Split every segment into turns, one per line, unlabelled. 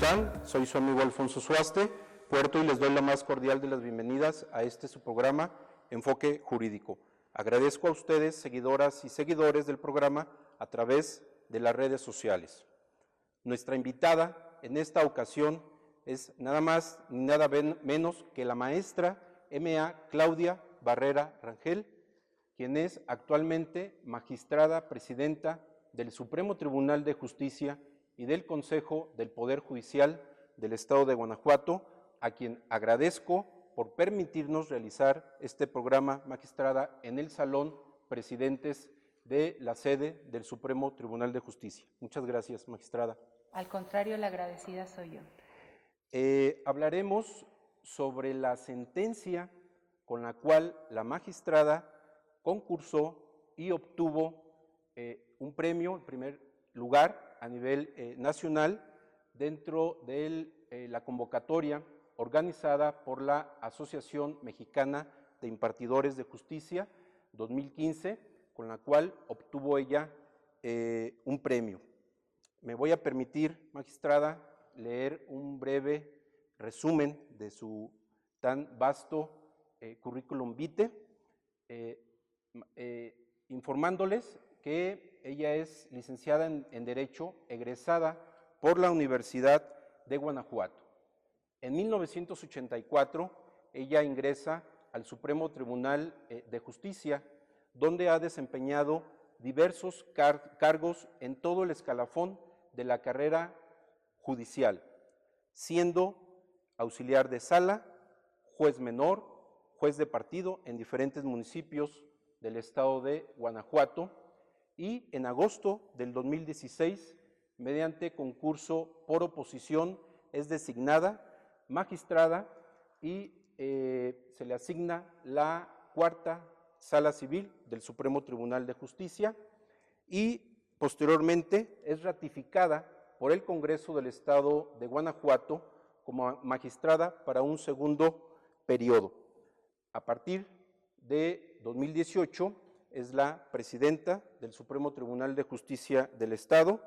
están? Soy su amigo Alfonso Suaste, Puerto, y les doy la más cordial de las bienvenidas a su programa Enfoque Jurídico. Agradezco a ustedes, seguidoras y seguidores del programa, a través de las redes sociales. Nuestra invitada en esta ocasión es nada más ni nada menos que la maestra M.A. Claudia Barrera Rangel, quien es actualmente magistrada presidenta del Supremo Tribunal de Justicia y del Consejo del Poder Judicial del Estado de Guanajuato, a quien agradezco por permitirnos realizar este programa, magistrada, en el Salón Presidentes de la sede del Supremo Tribunal de Justicia. Muchas gracias, magistrada.
Al contrario, la agradecida soy yo.
Hablaremos sobre la sentencia con la cual la magistrada concursó y obtuvo un premio, en primer lugar, a nivel nacional, dentro de la convocatoria organizada por la Asociación Mexicana de Impartidores de Justicia 2015, con la cual obtuvo ella un premio. Me voy a permitir, magistrada, leer un breve resumen de su tan vasto currículum vitae, informándoles que ella es licenciada en Derecho, egresada por la Universidad de Guanajuato. En 1984, ella ingresa al Supremo Tribunal de Justicia, donde ha desempeñado diversos cargos en todo el escalafón de la carrera judicial, siendo auxiliar de sala, juez menor, juez de partido en diferentes municipios del estado de Guanajuato, y en agosto del 2016, mediante concurso por oposición, es designada magistrada y se le asigna la cuarta Sala Civil del Supremo Tribunal de Justicia, y posteriormente es ratificada por el Congreso del Estado de Guanajuato como magistrada para un segundo periodo. A partir de 2018 es la presidenta del Supremo Tribunal de Justicia del Estado,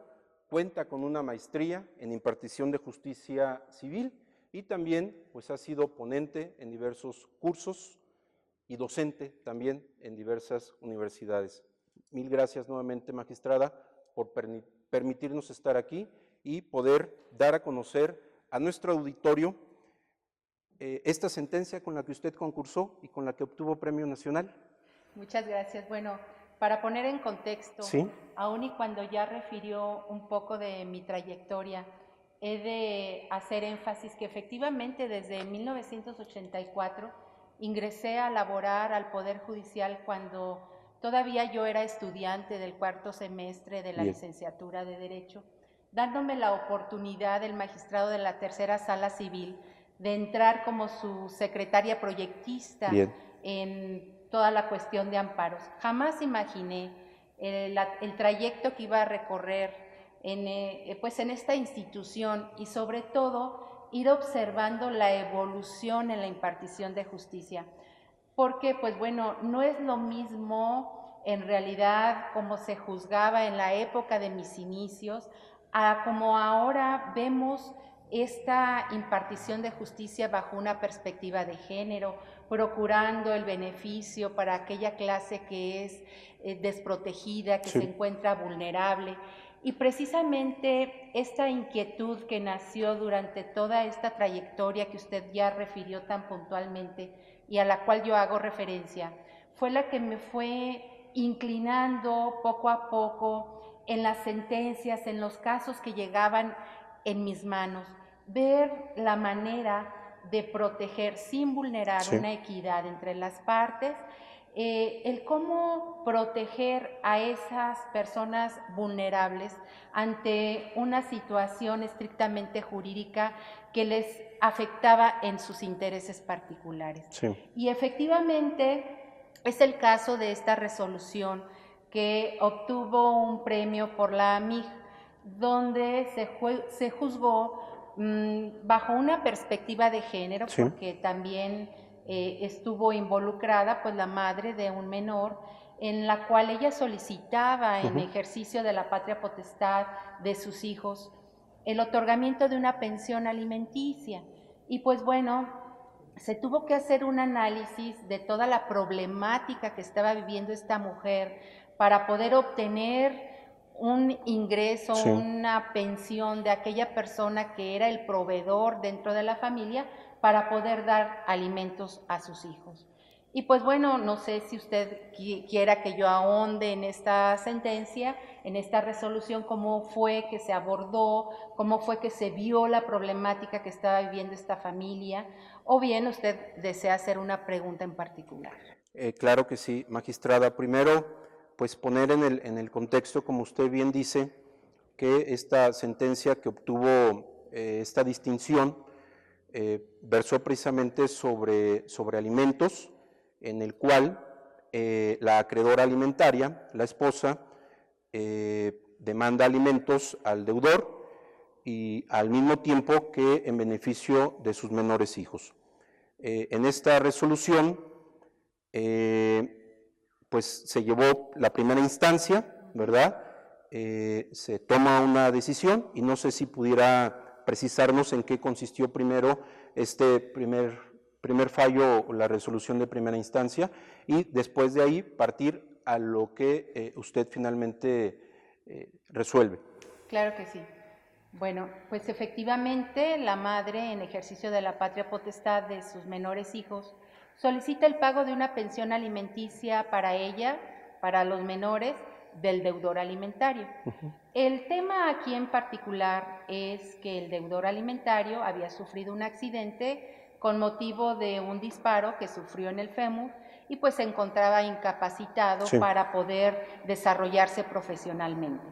cuenta con una maestría en impartición de justicia civil y también pues, ha sido ponente en diversos cursos y docente también en diversas universidades. Mil gracias nuevamente, magistrada, por permitirnos estar aquí y poder dar a conocer a nuestro auditorio esta sentencia con la que usted concursó y con la que obtuvo premio nacional.
Muchas gracias. Bueno, para poner en contexto,
¿sí?
Aún y cuando ya refirió un poco de mi trayectoria, he de hacer énfasis que efectivamente desde 1984 ingresé a laborar al Poder Judicial cuando todavía yo era estudiante del cuarto semestre de la
Bien.
licenciatura de Derecho, dándome la oportunidad del magistrado de la tercera Sala Civil de entrar como su secretaria proyectista
Bien.
en toda la cuestión de amparos. Jamás imaginé el trayecto que iba a recorrer pues en esta institución y sobre todo ir observando la evolución en la impartición de justicia. Porque, pues bueno, no es lo mismo en realidad como se juzgaba en la época de mis inicios, a como ahora vemos esta impartición de justicia bajo una perspectiva de género, procurando el beneficio para aquella clase que es desprotegida, que
Sí.
se encuentra vulnerable. Y precisamente esta inquietud que nació durante toda esta trayectoria que usted ya refirió tan puntualmente y a la cual yo hago referencia, fue la que me fue inclinando poco a poco en las sentencias, en los casos que llegaban en mis manos, ver la manera de proteger sin vulnerar
Sí.
una equidad entre las partes, el cómo proteger a esas personas vulnerables ante una situación estrictamente jurídica que les afectaba en sus intereses particulares.
Sí.
Y efectivamente es el caso de esta resolución que obtuvo un premio por la AMIG, donde se juzgó bajo una perspectiva de género,
Sí.
porque también estuvo involucrada pues la madre de un menor, en la cual ella solicitaba en ejercicio de la patria potestad de sus hijos el otorgamiento de una pensión alimenticia. Y pues bueno, se tuvo que hacer un análisis de toda la problemática que estaba viviendo esta mujer para poder obtener un ingreso,
Sí.
una pensión de aquella persona que era el proveedor dentro de la familia para poder dar alimentos a sus hijos. Y pues bueno, no sé si usted quiera que yo ahonde en esta sentencia, en esta resolución, cómo fue que se abordó, cómo fue que se vio la problemática que estaba viviendo esta familia, o bien usted desea hacer una pregunta en particular.
Claro que sí, magistrada. Primero, pues poner en el contexto, como usted bien dice, que esta sentencia que obtuvo esta distinción versó precisamente sobre alimentos, en el cual la acreedora alimentaria, la esposa, demanda alimentos al deudor y al mismo tiempo que en beneficio de sus menores hijos. En esta resolución, pues se llevó la primera instancia, ¿verdad? Se toma una decisión y no sé si pudiera precisarnos en qué consistió primero este primer fallo o la resolución de primera instancia y después de ahí partir a lo que usted finalmente resuelve.
Claro que sí. Bueno, pues efectivamente la madre, en ejercicio de la patria potestad de sus menores hijos, solicita el pago de una pensión alimenticia para ella, para los menores, del deudor alimentario. El tema aquí en particular es que el deudor alimentario había sufrido un accidente con motivo de un disparo que sufrió en el fémur y pues se encontraba incapacitado
Sí.
para poder desarrollarse profesionalmente.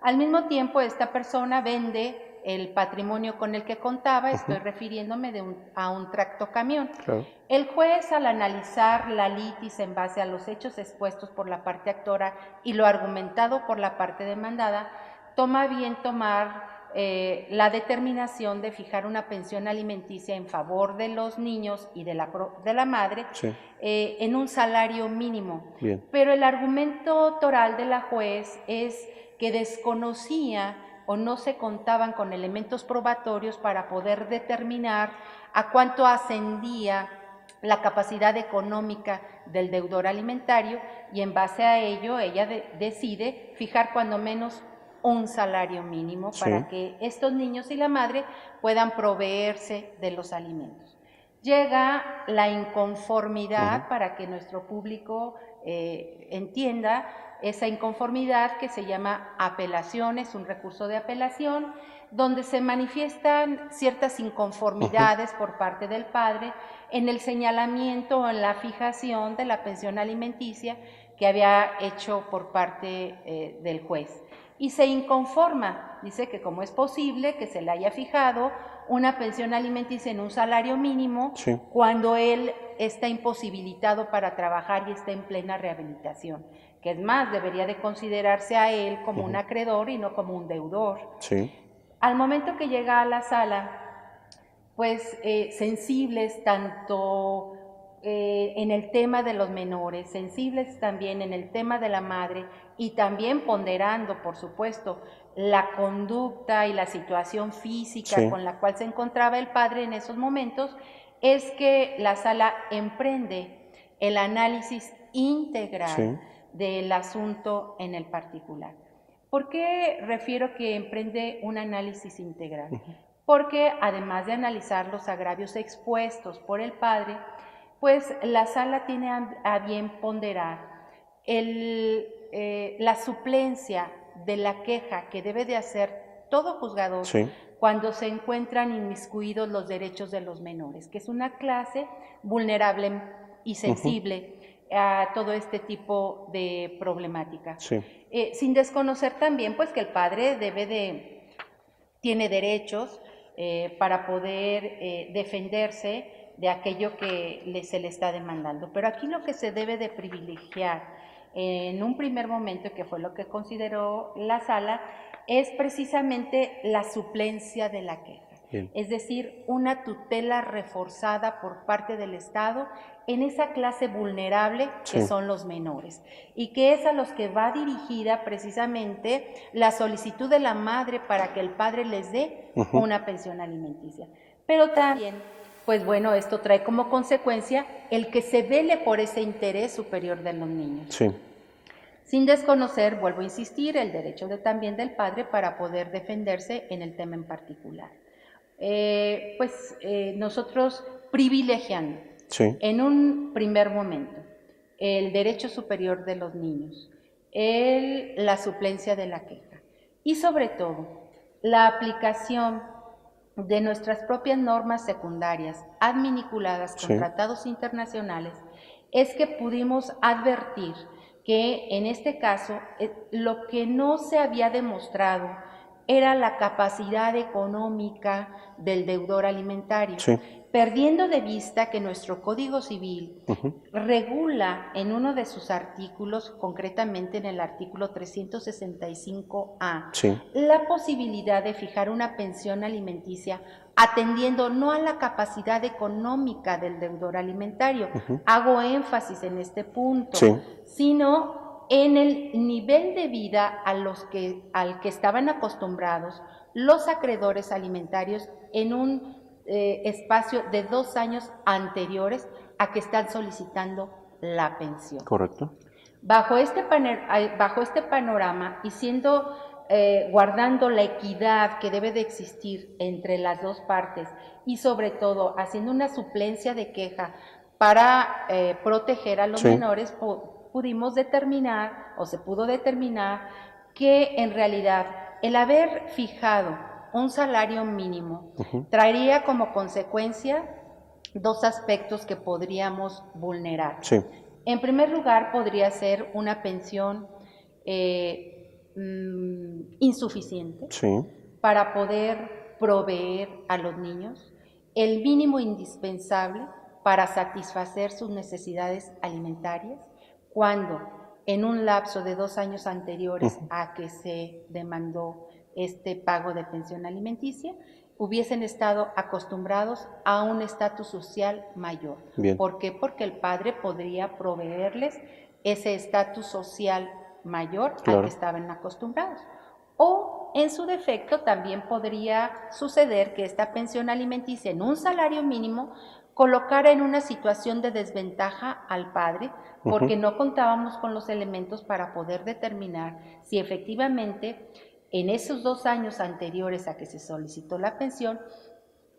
Al mismo tiempo, esta persona vende el patrimonio con el que contaba, estoy refiriéndome a un tractocamión.
Claro.
El juez, al analizar la litis en base a los hechos expuestos por la parte actora y lo argumentado por la parte demandada, toma bien tomar la determinación de fijar una pensión alimenticia en favor de los niños y de la madre,
Sí.
en un salario mínimo.
Bien.
Pero el argumento toral de la juez es que desconocía o no se contaban con elementos probatorios para poder determinar a cuánto ascendía la capacidad económica del deudor alimentario y en base a ello ella decide fijar cuando menos un salario mínimo para que estos niños y la madre puedan proveerse de los alimentos. Llega la inconformidad para que nuestro público entienda esa inconformidad que se llama apelación, es un recurso de apelación, donde se manifiestan ciertas inconformidades por parte del padre en el señalamiento o en la fijación de la pensión alimenticia que había hecho por parte del juez. Y se inconforma, dice que cómo es posible que se le haya fijado una pensión alimenticia en un salario mínimo cuando él está imposibilitado para trabajar y está en plena rehabilitación, que es más, debería de considerarse a él como un acreedor y no como un deudor. Al momento que llega a la sala, pues sensibles tanto en el tema de los menores, sensibles también en el tema de la madre y también ponderando, por supuesto, la conducta y la situación física con la cual se encontraba el padre en esos momentos, es que la sala emprende el análisis integral del asunto en el particular. ¿Por qué refiero que emprende un análisis integral? Porque además de analizar los agravios expuestos por el padre, pues la sala tiene a bien ponderar la suplencia de la queja que debe de hacer todo juzgador cuando se encuentran inmiscuidos los derechos de los menores, que es una clase vulnerable y sensible a todo este tipo de problemática. Sin desconocer también pues que el padre tiene derechos para poder defenderse de aquello que se le está demandando. Pero aquí lo que se debe de privilegiar en un primer momento, que fue lo que consideró la sala, es precisamente la suplencia de la queja.
Bien.
Es decir, una tutela reforzada por parte del Estado en esa clase vulnerable que
Sí.
son los menores, y que es a los que va dirigida precisamente la solicitud de la madre para que el padre les dé una pensión alimenticia. Pero también, pues bueno, esto trae como consecuencia el que se vele por ese interés superior de los niños.
Sí.
Sin desconocer, vuelvo a insistir, el derecho también del padre para poder defenderse en el tema en particular. Nosotros privilegiando
Sí.
en un primer momento el derecho superior de los niños, la suplencia de la queja y sobre todo la aplicación de nuestras propias normas secundarias adminiculadas con tratados internacionales, es que pudimos advertir que en este caso lo que no se había demostrado era la capacidad económica del deudor alimentario, perdiendo de vista que nuestro Código Civil regula en uno de sus artículos, concretamente en el artículo 365A, la posibilidad de fijar una pensión alimenticia atendiendo no a la capacidad económica del deudor alimentario, hago énfasis en este punto, sino en el nivel de vida al que estaban acostumbrados los acreedores alimentarios en un espacio de 2 años anteriores a que están solicitando la pensión.
Correcto.
Bajo este panorama y guardando la equidad que debe de existir entre las dos partes y sobre todo haciendo una suplencia de queja para proteger a los menores, pudimos determinar o se pudo determinar que en realidad el haber fijado un salario mínimo traería como consecuencia 2 aspectos que podríamos vulnerar. En primer lugar, podría ser una pensión insuficiente para poder proveer a los niños el mínimo indispensable para satisfacer sus necesidades alimentarias, cuando en un lapso de 2 años anteriores a que se demandó este pago de pensión alimenticia, hubiesen estado acostumbrados a un estatus social mayor. ¿Por qué? Porque el padre podría proveerles ese estatus social mayor al que estaban acostumbrados. O, en su defecto, también podría suceder que esta pensión alimenticia en un salario mínimo colocara en una situación de desventaja al padre, porque no contábamos con los elementos para poder determinar si efectivamente en esos 2 años anteriores a que se solicitó la pensión,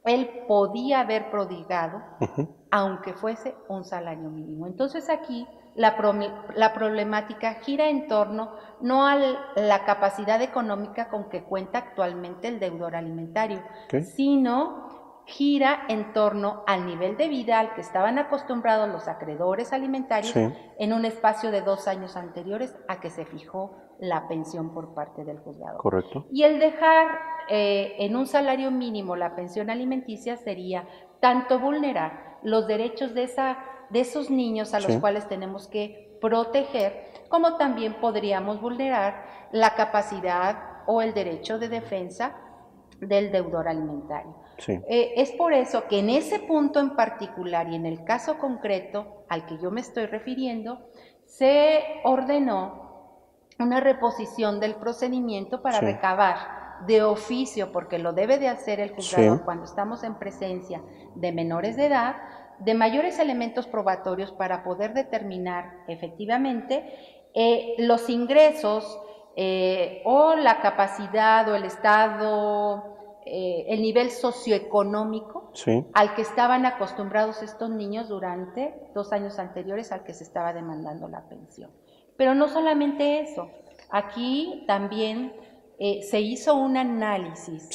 él podía haber prodigado, aunque fuese un salario mínimo. Entonces aquí la problemática gira en torno no a la capacidad económica con que cuenta actualmente el deudor alimentario, sino gira en torno al nivel de vida al que estaban acostumbrados los acreedores alimentarios en un espacio de 2 años anteriores a que se fijó la pensión por parte del juzgado.
Correcto.
Y el dejar en un salario mínimo la pensión alimenticia sería tanto vulnerar los derechos de esos niños a los cuales tenemos que proteger, como también podríamos vulnerar la capacidad o el derecho de defensa del deudor alimentario. Es por eso que en ese punto en particular y en el caso concreto al que yo me estoy refiriendo, se ordenó una reposición del procedimiento para recabar de oficio, porque lo debe de hacer el juzgado cuando estamos en presencia de menores de edad, de mayores elementos probatorios para poder determinar efectivamente los ingresos o la capacidad o el estado, el nivel socioeconómico al que estaban acostumbrados estos niños durante 2 años anteriores al que se estaba demandando la pensión. Pero no solamente eso, aquí también se hizo un análisis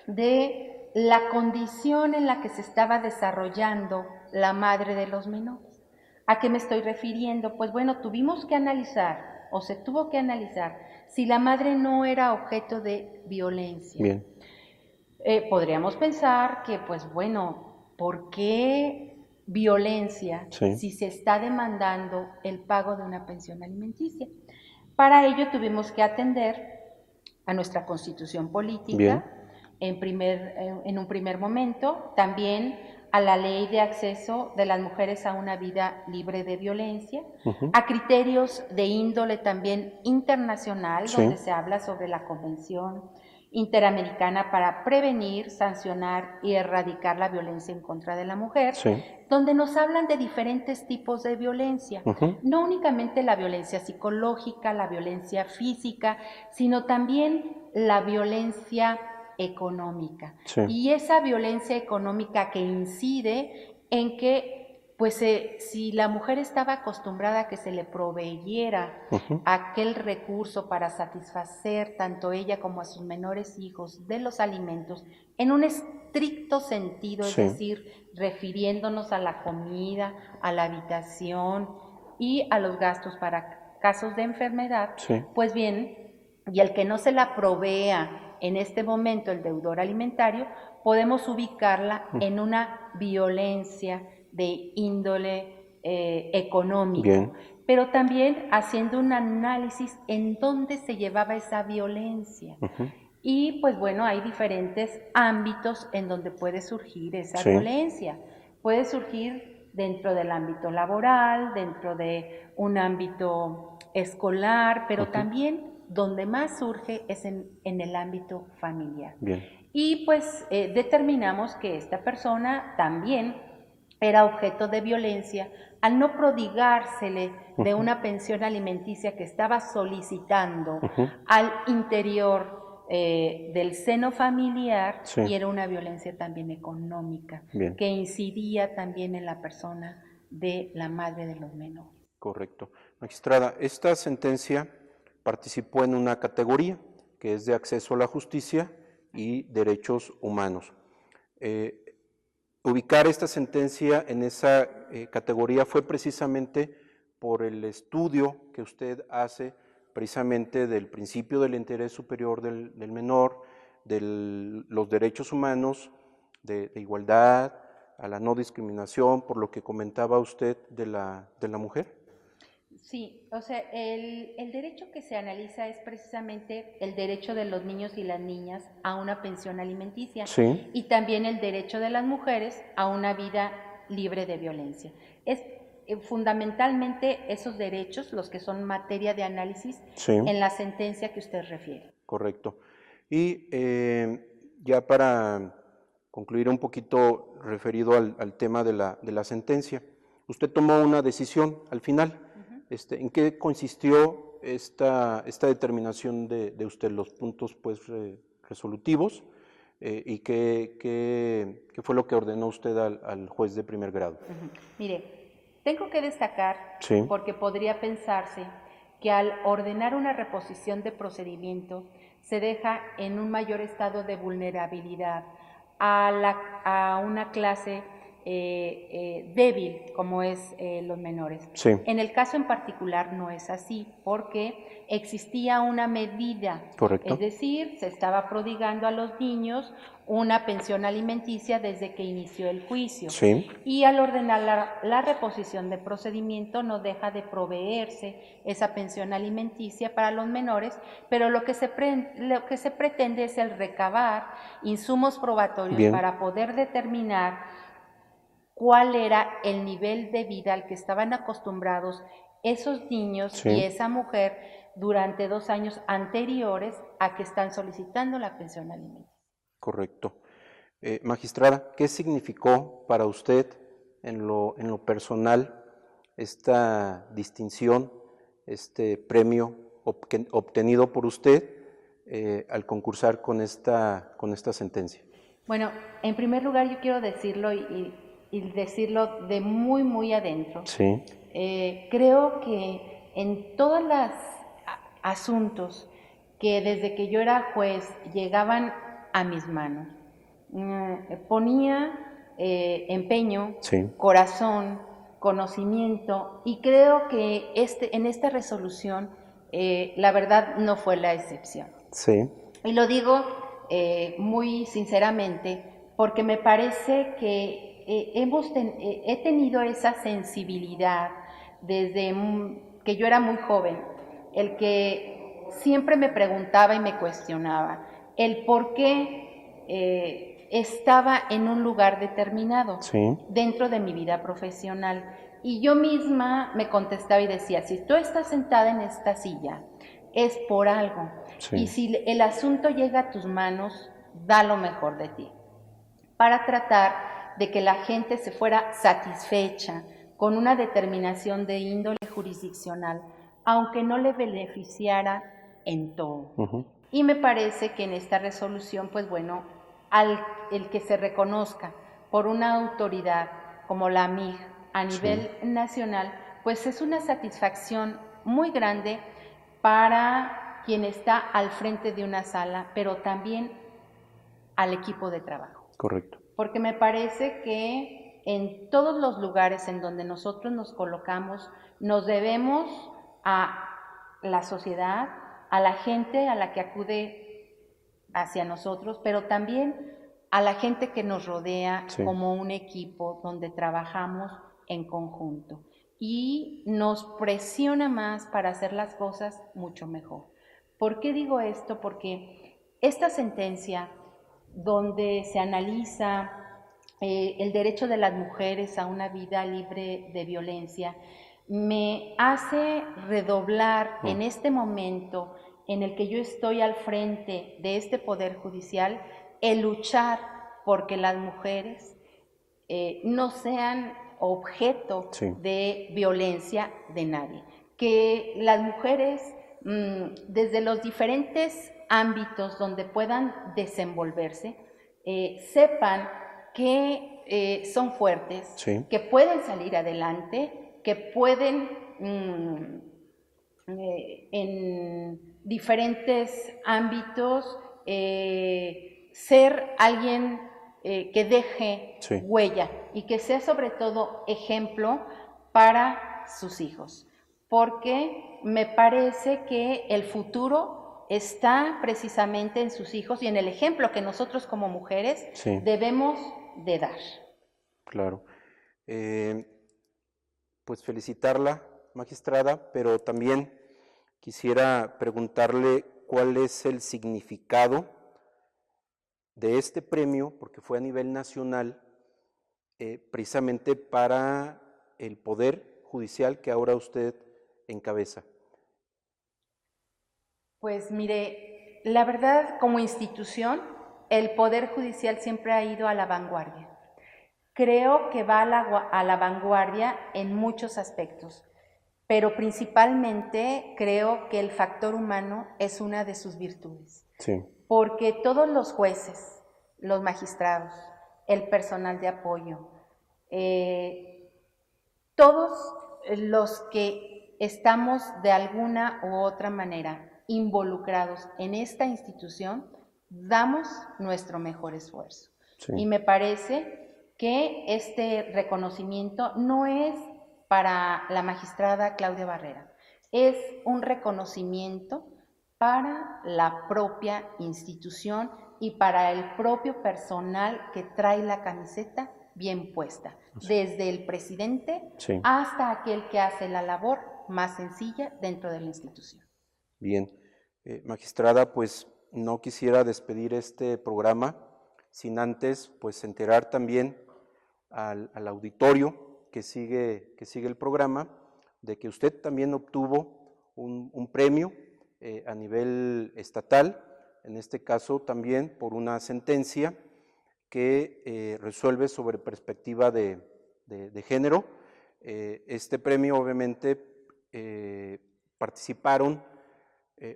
de la condición en la que se estaba desarrollando la madre de los menores. ¿A qué me estoy refiriendo? Pues bueno, tuvimos que analizar, o se tuvo que analizar, si la madre no era objeto de violencia. Podríamos pensar que, pues bueno, ¿por qué violencia si se está demandando el pago de una pensión alimenticia? Para ello tuvimos que atender a nuestra constitución política, en un primer momento, también a la ley de acceso de las mujeres a una vida libre de violencia, a criterios de índole también internacional, donde se habla sobre la Convención Interamericana para prevenir, sancionar y erradicar la violencia en contra de la mujer, donde nos hablan de diferentes tipos de violencia, no únicamente la violencia psicológica, la violencia física, sino también la violencia económica. Y esa violencia económica que incide en que pues si la mujer estaba acostumbrada a que se le proveyera aquel recurso para satisfacer tanto ella como a sus menores hijos de los alimentos, en un estricto sentido, es decir, refiriéndonos a la comida, a la habitación y a los gastos para casos de enfermedad, pues bien, y el que no se la provea en este momento el deudor alimentario, podemos ubicarla en una violencia de índole económico, pero también haciendo un análisis en dónde se llevaba esa violencia. Y pues bueno, hay diferentes ámbitos en donde puede surgir esa violencia. Puede surgir dentro del ámbito laboral, dentro de un ámbito escolar, pero también donde más surge es en el ámbito familiar. Y pues determinamos que esta persona también era objeto de violencia al no prodigársele de una pensión alimenticia que estaba solicitando al interior del seno familiar, y era una violencia también económica que incidía también en la persona de la madre de los menores.
Correcto. Magistrada, esta sentencia participó en una categoría que es de acceso a la justicia y derechos humanos. Ubicar esta sentencia en esa categoría fue precisamente por el estudio que usted hace precisamente del principio del interés superior del menor, de los derechos humanos, de igualdad, a la no discriminación, por lo que comentaba usted de la mujer.
Sí, o sea, el derecho que se analiza es precisamente el derecho de los niños y las niñas a una pensión alimenticia, y también el derecho de las mujeres a una vida libre de violencia. Es fundamentalmente esos derechos los que son materia de análisis en la sentencia que usted refiere.
Correcto. Y ya para concluir un poquito referido al tema de la sentencia, usted tomó una decisión al final. ¿En qué consistió esta determinación de usted, los puntos pues resolutivos, y qué fue lo que ordenó usted al juez de primer grado?
Mire, tengo que destacar, porque podría pensarse que al ordenar una reposición de procedimiento se deja en un mayor estado de vulnerabilidad a una clase débil como es los menores. En el caso en particular no es así, porque existía una medida, es decir, se estaba prodigando a los niños una pensión alimenticia desde que inició el juicio, y al ordenar la reposición de procedimiento no deja de proveerse esa pensión alimenticia para los menores, pero lo que se pretende es el recabar insumos probatorios para poder determinar cuál era el nivel de vida al que estaban acostumbrados esos niños y esa mujer durante 2 años anteriores a que están solicitando la pensión alimenticia.
Correcto. Magistrada, ¿qué significó para usted en lo personal esta distinción, este premio obtenido por usted al concursar con esta sentencia?
Bueno, en primer lugar yo quiero decirlo y decirlo de muy, muy adentro. Creo que en todos los asuntos que desde que yo era juez llegaban a mis manos, ponía empeño, corazón, conocimiento, y creo que en esta resolución la verdad no fue la excepción. Y lo digo muy sinceramente porque me parece que he tenido esa sensibilidad desde que yo era muy joven, el que siempre me preguntaba y me cuestionaba el por qué estaba en un lugar determinado
Sí.
dentro de mi vida profesional. Y yo misma me contestaba y decía, si tú estás sentada en esta silla, es por algo.
Sí.
Y si el asunto llega a tus manos, da lo mejor de ti, para tratar de que la gente se fuera satisfecha con una determinación de índole jurisdiccional, aunque no le beneficiara en todo. Y me parece que en esta resolución, pues bueno, el que se reconozca por una autoridad como la MIG a nivel nacional, pues es una satisfacción muy grande para quien está al frente de una sala, pero también al equipo de trabajo.
Correcto.
Porque me parece que en todos los lugares en donde nosotros nos colocamos, nos debemos a la sociedad, a la gente a la que acude hacia nosotros, pero también a la gente que nos rodea como un equipo donde trabajamos en conjunto. Y nos presiona más para hacer las cosas mucho mejor. ¿Por qué digo esto? Porque esta sentencia, donde se analiza el derecho de las mujeres a una vida libre de violencia, me hace redoblar en este momento en el que yo estoy al frente de este Poder Judicial, el luchar porque las mujeres no sean objeto de violencia de nadie. Que las mujeres, desde los diferentes ámbitos donde puedan desenvolverse, sepan que son fuertes, que pueden salir adelante, que pueden en diferentes ámbitos ser alguien que deje huella y que sea sobre todo ejemplo para sus hijos, porque me parece que el futuro está precisamente en sus hijos y en el ejemplo que nosotros como mujeres debemos de dar.
Claro. Pues felicitarla, magistrada, pero también quisiera preguntarle cuál es el significado de este premio, porque fue a nivel nacional, precisamente para el Poder Judicial que ahora usted encabeza.
Pues mire, la verdad, como institución, el Poder Judicial siempre ha ido a la vanguardia. Creo que va a la vanguardia en muchos aspectos, pero principalmente creo que el factor humano es una de sus virtudes. Porque todos los jueces, los magistrados, el personal de apoyo, todos los que estamos de alguna u otra manera involucrados en esta institución, damos nuestro mejor esfuerzo. Y me parece que este reconocimiento no es para la magistrada Claudia Barrera, es un reconocimiento para la propia institución y para el propio personal que trae la camiseta bien puesta, desde el presidente hasta aquel que hace la labor más sencilla dentro de la institución.
Bien, magistrada, pues no quisiera despedir este programa sin antes pues enterar también al auditorio que sigue el programa de que usted también obtuvo un premio a nivel estatal, en este caso también por una sentencia que resuelve sobre perspectiva de género. Este premio obviamente participaron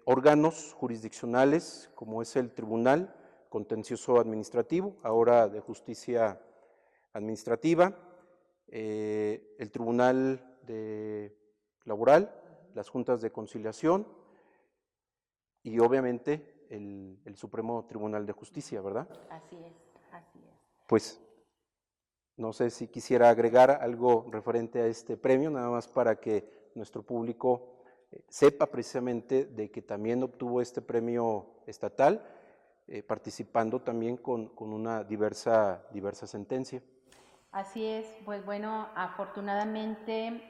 órganos jurisdiccionales como es el Tribunal Contencioso Administrativo, ahora de Justicia Administrativa, el Tribunal Laboral, las Juntas de Conciliación y obviamente el Supremo Tribunal de Justicia, ¿verdad?
Así es, así es.
Pues no sé si quisiera agregar algo referente a este premio, nada más para que nuestro público sepa precisamente de que también obtuvo este premio estatal, participando también con una diversa sentencia.
Así es, pues bueno, afortunadamente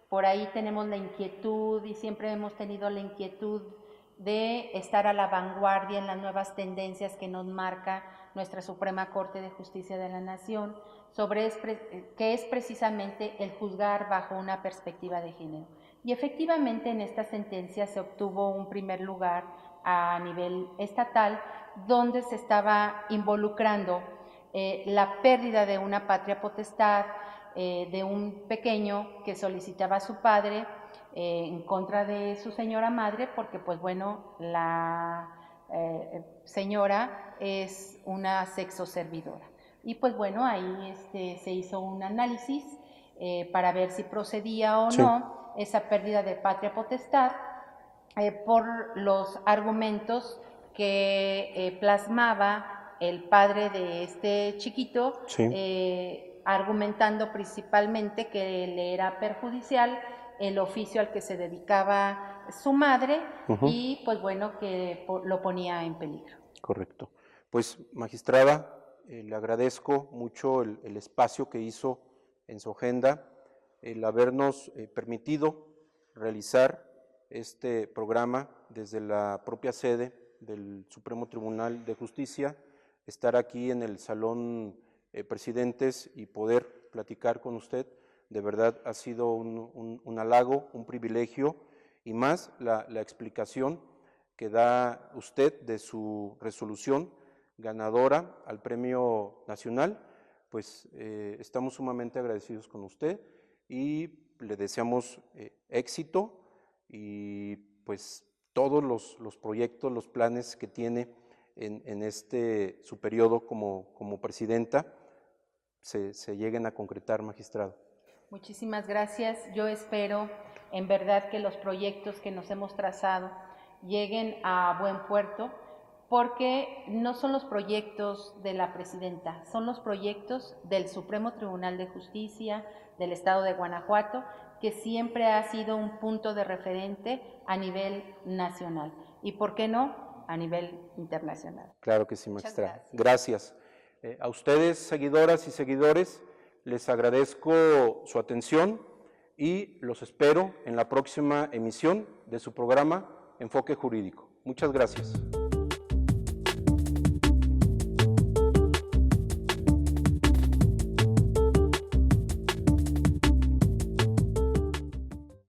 por ahí tenemos la inquietud y siempre hemos tenido la inquietud de estar a la vanguardia en las nuevas tendencias que nos marca nuestra Suprema Corte de Justicia de la Nación, sobre que es precisamente el juzgar bajo una perspectiva de género. Y efectivamente en esta sentencia se obtuvo un primer lugar a nivel estatal, donde se estaba involucrando la pérdida de una patria potestad de un pequeño que solicitaba a su padre en contra de su señora madre, porque pues bueno, la señora es una sexoservidora. Y pues bueno, ahí se hizo un análisis para ver si procedía o no esa pérdida de patria potestad por los argumentos que plasmaba el padre de este chiquito, argumentando principalmente que le era perjudicial el oficio al que se dedicaba su madre y pues bueno, que lo ponía en peligro.
Correcto. Pues magistrada, le agradezco mucho el espacio que hizo en su agenda, el habernos permitido realizar este programa desde la propia sede del Supremo Tribunal de Justicia, estar aquí en el Salón Presidentes y poder platicar con usted. De verdad ha sido un halago, un privilegio, y más la explicación que da usted de su resolución ganadora al Premio Nacional. Pues estamos sumamente agradecidos con usted y le deseamos éxito y pues todos los proyectos, los planes que tiene en su periodo como presidenta se lleguen a concretar, magistrado.
Muchísimas gracias. Yo espero en verdad que los proyectos que nos hemos trazado lleguen a buen puerto, porque no son los proyectos de la presidenta, son los proyectos del Supremo Tribunal de Justicia del Estado de Guanajuato, que siempre ha sido un punto de referente a nivel nacional y, ¿por qué no?, a nivel internacional.
Claro que sí, magistrada. Gracias. A ustedes, seguidoras y seguidores, les agradezco su atención y los espero en la próxima emisión de su programa Enfoque Jurídico. Muchas gracias.